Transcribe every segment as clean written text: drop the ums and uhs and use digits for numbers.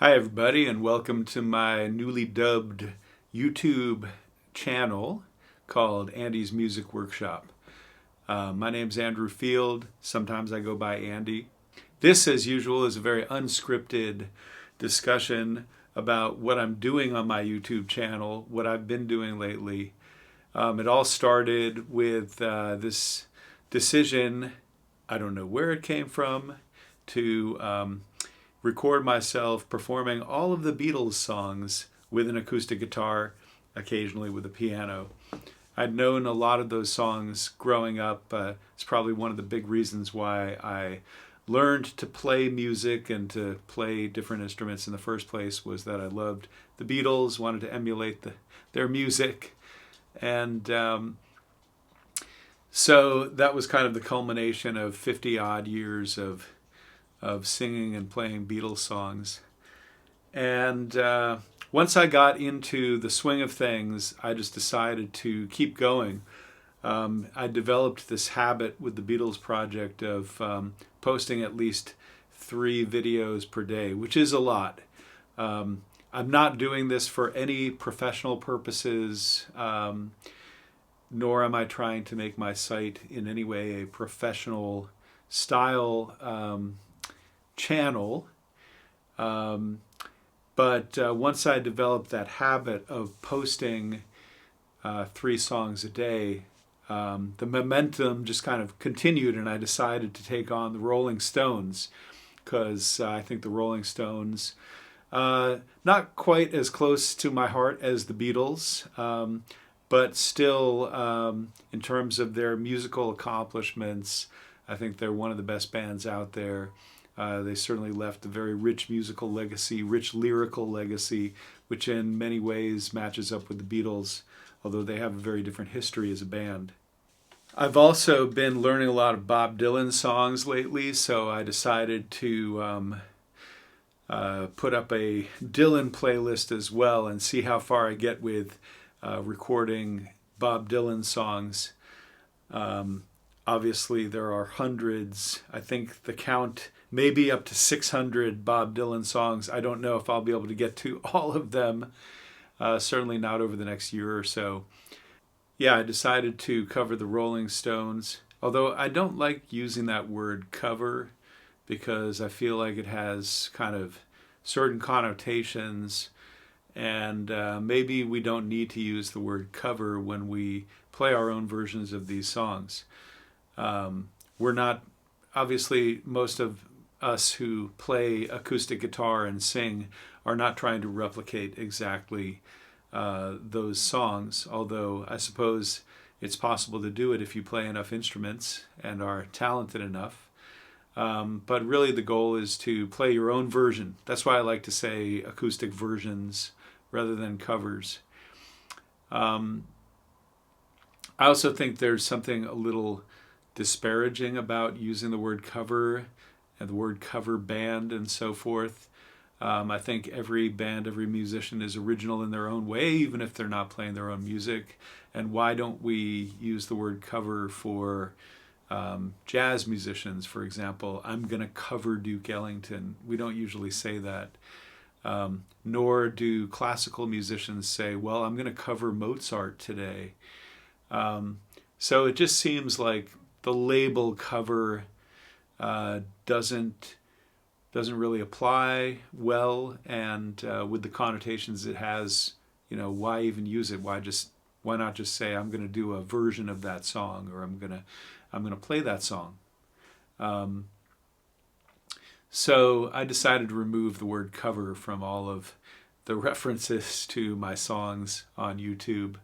Hi everybody, and welcome to my newly dubbed YouTube channel called Andy's Music Workshop. My name's Andrew Field. Sometimes I go by Andy. This, as usual, is a very unscripted discussion about what I'm doing on my YouTube channel, what I've been doing lately. It all started with this decision, I don't know where it came from, to record myself performing all of the Beatles songs with an acoustic guitar, occasionally with a piano. I'd known a lot of those songs growing up. It's probably one of the big reasons why I learned to play music and to play different instruments in the first place, was that I loved the Beatles, wanted to emulate their music. And so that was kind of the culmination of 50 odd years of singing and playing Beatles songs. And once I got into the swing of things, I just decided to keep going. I developed this habit with the Beatles project of posting at least 3 videos per day, which is a lot. I'm not doing this for any professional purposes, nor am I trying to make my site in any way a professional style channel. But once I developed that habit of posting 3 songs a day, the momentum just kind of continued, and I decided to take on the Rolling Stones, because I think the Rolling Stones, not quite as close to my heart as the Beatles, but still, in terms of their musical accomplishments, I think they're one of the best bands out there. They certainly left a very rich musical legacy, rich lyrical legacy, which in many ways matches up with the Beatles, although they have a very different history as a band. I've also been learning a lot of Bob Dylan songs lately, so I decided to put up a Dylan playlist as well and see how far I get with recording Bob Dylan songs. Obviously, there are hundreds. I think the count may be up to 600 Bob Dylan songs. I don't know if I'll be able to get to all of them, certainly not over the next year or so. Yeah, I decided to cover the Rolling Stones, although I don't like using that word cover because I feel like it has kind of certain connotations, and maybe we don't need to use the word cover when we play our own versions of these songs. We're not, obviously, most of us who play acoustic guitar and sing are not trying to replicate exactly those songs, although I suppose it's possible to do it if you play enough instruments and are talented enough. But really the goal is to play your own version. That's why I like to say acoustic versions rather than covers. I also think there's something a little disparaging about using the word cover and the word cover band and so forth. I think every band, every musician is original in their own way, even if they're not playing their own music. And why don't we use the word cover for jazz musicians, for example? I'm going to cover Duke Ellington. We don't usually say that. Nor do classical musicians say, well, I'm going to cover Mozart today. So it just seems like the label cover doesn't really apply well, and with the connotations it has, why even use it? Why not just say I'm going to do a version of that song, or I'm going to play that song? So I decided to remove the word cover from all of the references to my songs on YouTube.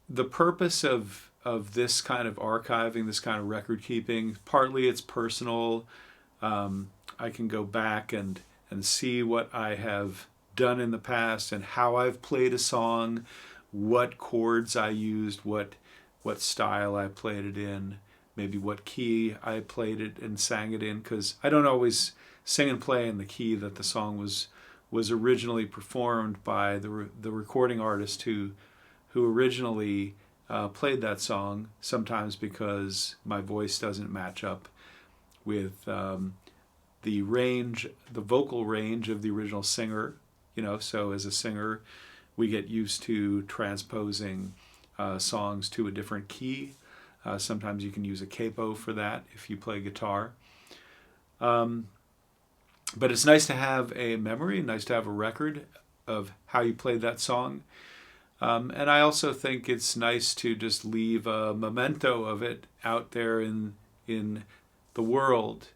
The purpose of this kind of archiving, this kind of record keeping, partly it's personal. I can go back and see what I have done in the past and how I've played a song, what chords I used, what style I played it in, maybe what key I played it and sang it in, because I don't always sing and play in the key that the song was originally performed by the recording artist who originally played that song, sometimes because my voice doesn't match up with the range, the vocal range of the original singer. So as a singer, we get used to transposing songs to a different key. Sometimes you can use a capo for that if you play guitar. But it's nice to have a memory, nice to have a record of how you played that song. And I also think it's nice to just leave a memento of it out there in the world.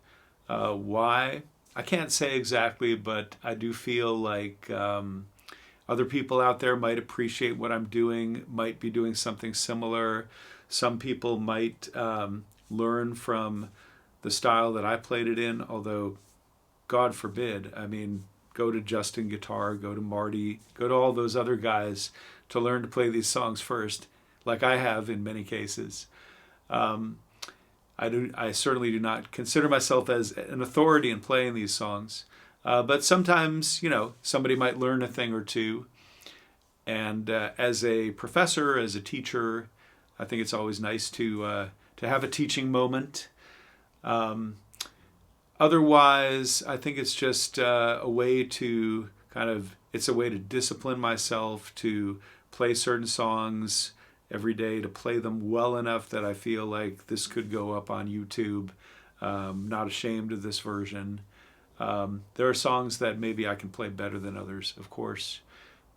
Why? I can't say exactly, but I do feel like other people out there might appreciate what I'm doing, might be doing something similar. Some people might learn from the style that I played it in, although God forbid. I mean, go to Justin Guitar, go to Marty, go to all those other guys to learn to play these songs first, like I have in many cases. I certainly do not consider myself as an authority in playing these songs, but sometimes, somebody might learn a thing or two. And as a professor, as a teacher, I think it's always nice to have a teaching moment. Otherwise, I think it's just a way to it's a way to discipline myself to play certain songs every day, to play them well enough that I feel like this could go up on YouTube. Not ashamed of this version. There are songs that maybe I can play better than others, of course.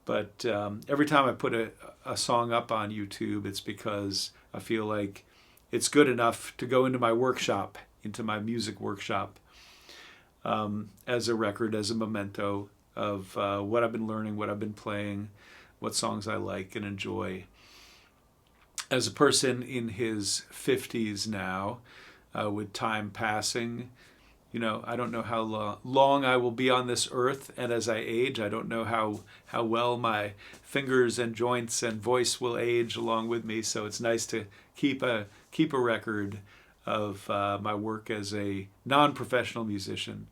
But every time I put a song up on YouTube, it's because I feel like it's good enough to go into my workshop, into my music workshop, as a record, as a memento of what I've been learning, what I've been playing, what songs I like and enjoy. As a person in his 50s now, with time passing, I don't know how long I will be on this earth, and as I age, I don't know how well my fingers and joints and voice will age along with me. So it's nice to keep a record of my work as a non-professional musician,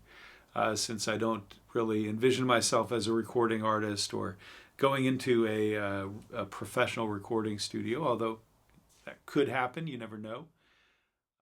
since I don't really envision myself as a recording artist or going into a professional recording studio, although that could happen, you never know.